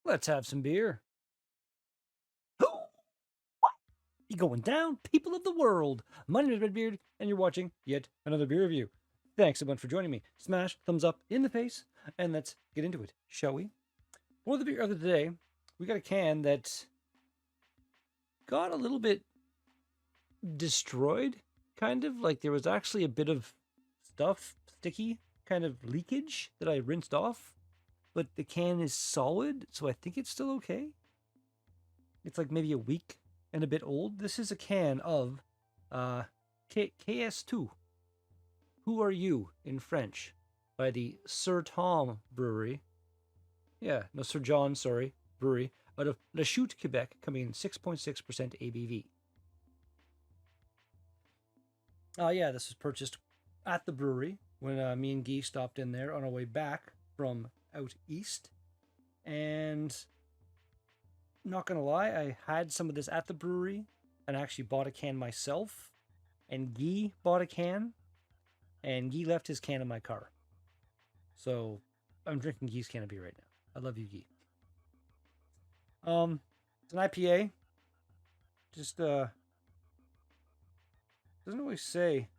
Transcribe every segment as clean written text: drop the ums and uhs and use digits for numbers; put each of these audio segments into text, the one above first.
Let's have some beer. You going down, people of the world? My name is Redbeard, and you're watching yet another beer review. Thanks a bunch for joining me. Smash thumbs up in the face, and let's get into it, shall we? For the beer of the day, we got a can that got a little bit destroyed, kind of. Like there was actually a bit of stuff, sticky, kind of leakage that I rinsed off. But the can is solid, so I think it's still okay. It's like maybe a week and a bit old. This is a can of KS2. Who Are You in French by the Sir Tom Brewery. Yeah, no, Sir John, sorry, brewery out of La Chute, Quebec, coming in 6.6% ABV. Yeah, this was purchased at the brewery when me and Guy stopped in there on our way back from out east. And not gonna lie, I had some of this at the brewery and I actually bought a can myself. And Guy bought a can, and Guy left his can in my car. So I'm drinking Guy's can of beer right now. I love you, Guy. It's an IPA. Just doesn't always say.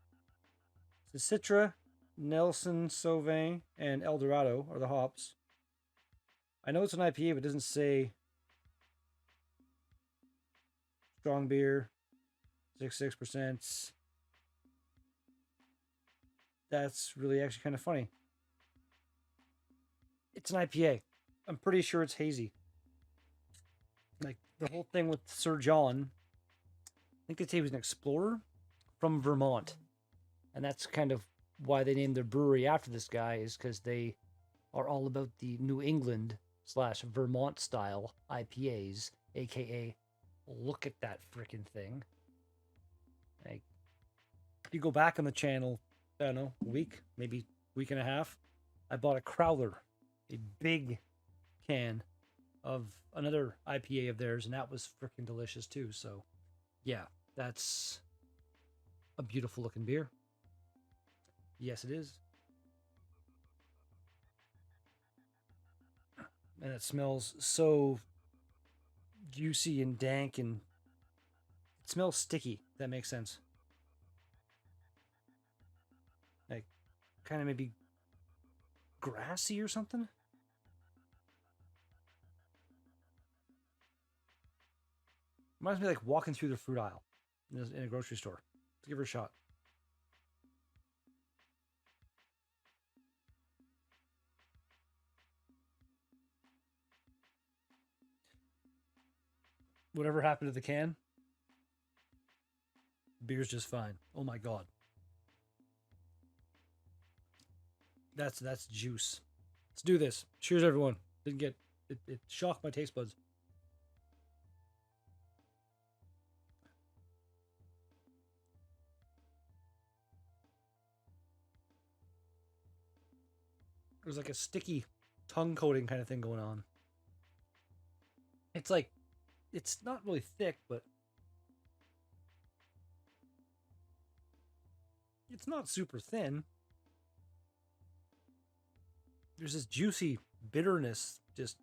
It's the Citra, Nelson Sauvin, and Eldorado are the hops. I know it's an IPA, but it doesn't say strong beer, 6%. That's really actually kind of funny. It's an IPA. I'm pretty sure it's hazy. Like the whole thing with Sir John, I think they say he was an explorer from Vermont. And that's kind of why they named their brewery after this guy, is because they are all about the New England / Vermont style IPAs, aka look at that freaking thing. Like, if you go back on the channel, I don't know, a week, maybe week and a half, I bought a Crowler, a big can of another IPA of theirs, and that was freaking delicious too. So, yeah, that's a beautiful looking beer. Yes, it is. And it smells so juicy and dank, and it smells sticky. If that makes sense. Like, kind of maybe grassy or something. Reminds me like walking through the fruit aisle in a grocery store. Let's give her a shot. Whatever happened to the can? Beer's just fine. Oh my god. That's juice. Let's do this. Cheers, everyone. Didn't get it shocked my taste buds. There's like a sticky tongue coating kind of thing going on. It's like, it's not really thick, but it's not super thin. There's this juicy bitterness just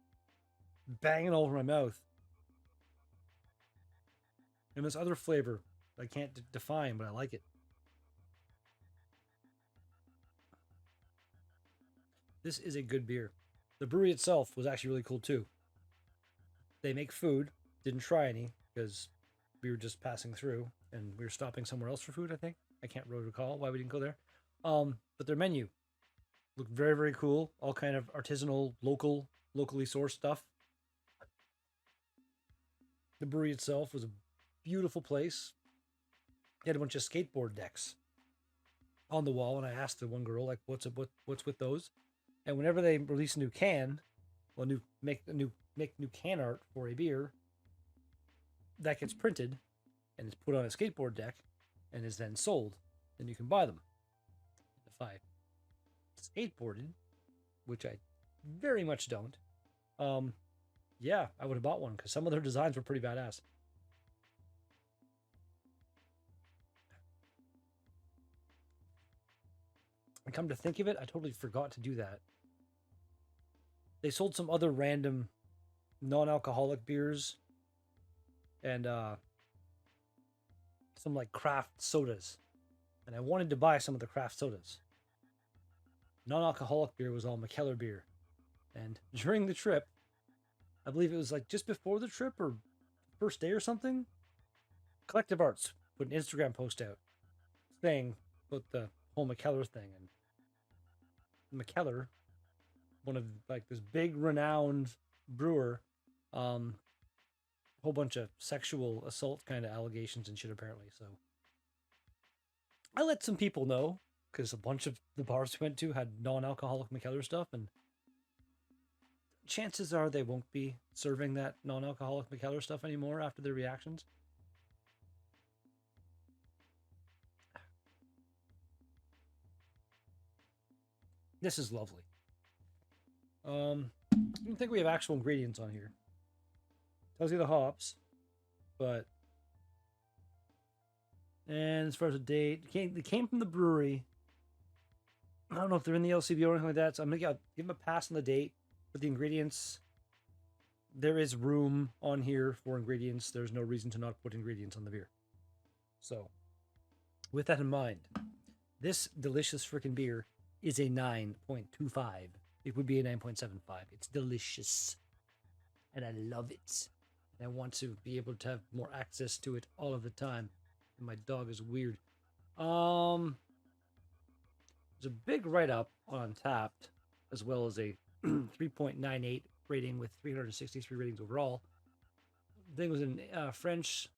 banging all over my mouth. And this other flavor I can't define, but I like it. This is a good beer. The brewery itself was actually really cool too. They make food. Didn't try any because we were just passing through and we were stopping somewhere else for food, I think. I can't really recall why we didn't go there. But their menu looked very, very cool. All kind of artisanal, locally sourced stuff. The brewery itself was a beautiful place. They had a bunch of skateboard decks on the wall, and I asked the one girl, like, what's with those? And whenever they release a new can, well, make new can art for a beer, that gets printed and is put on a skateboard deck and is then sold. Then you can buy them. If I skateboarded, which I very much don't, yeah, I would have bought one because some of their designs were pretty badass. And come to think of it, I totally forgot to do that. They sold some other random non-alcoholic beers and some like craft sodas. And I wanted to buy some of the craft sodas. Non-alcoholic beer was all McKellar beer. And during the trip, I believe it was like just before the trip or first day or something, Collective Arts put an Instagram post out saying about the whole McKellar thing. And McKellar, one of like this big renowned brewer, a whole bunch of sexual assault kind of allegations and shit apparently. So I let some people know because a bunch of the bars we went to had non-alcoholic McKellar stuff, and chances are they won't be serving that non-alcoholic McKellar stuff anymore after their reactions. This is lovely. I don't think we have actual ingredients on here. Tells you the hops, but and as far as the date, they came from the brewery. I don't know if they're in the LCB or anything like that, so I'm gonna give them a pass on the date. For the ingredients, there is room on here for ingredients. There's no reason to not put ingredients on the beer. So, with that in mind, this delicious freaking beer is a 9.25. It would be a 9.75. It's delicious. And I love it. And I want to be able to have more access to it all of the time. And my dog is weird. There's a big write-up on Untappd, as well as a 3.98 rating with 363 ratings overall. The thing was in French.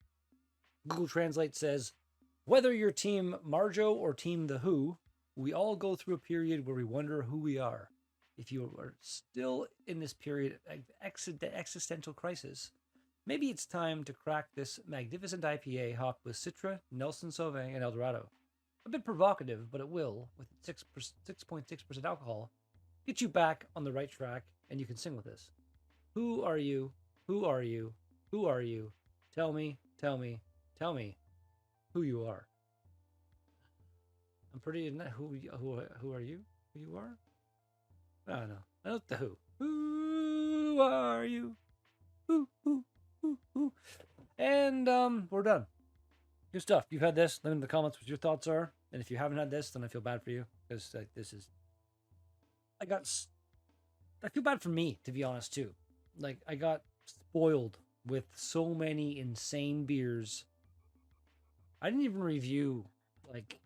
Google Translate says, whether you're Team Marjo or Team The Who, we all go through a period where we wonder who we are. If you are still in this period of existential crisis, maybe it's time to crack this magnificent IPA hopped with Citra, Nelson Sauvin, and Eldorado. A bit provocative, but it will, with 6.6% alcohol, get you back on the right track, and you can sing with this. Who are you? Who are you? Who are you? Tell me, tell me, tell me who you are. I'm pretty in that. Who are you? Who you are? I don't know. I know the Who. Who are you? Who? And we're done. Good stuff. You've had this. Let me know in the comments what your thoughts are. And if you haven't had this, then I feel bad for you because this is. I feel bad for me, to be honest, too. Like I got spoiled with so many insane beers. I didn't even review like.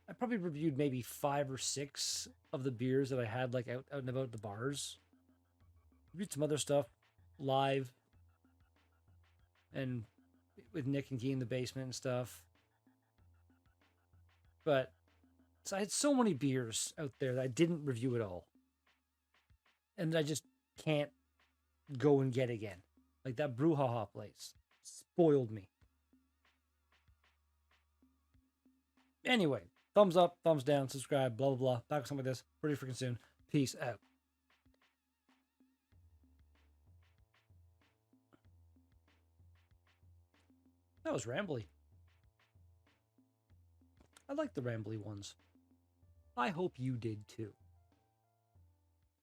I probably reviewed maybe 5 or 6 of the beers that I had like out and about the bars. Reviewed some other stuff live and with Nick and Key in the basement and stuff. But so I had so many beers out there that I didn't review at all. And I just can't go and get again. Like that Brouhaha place spoiled me. Anyway. Thumbs up, thumbs down, subscribe, blah, blah, blah. Back with something like this pretty freaking soon. Peace out. That was rambly. I like the rambly ones. I hope you did too.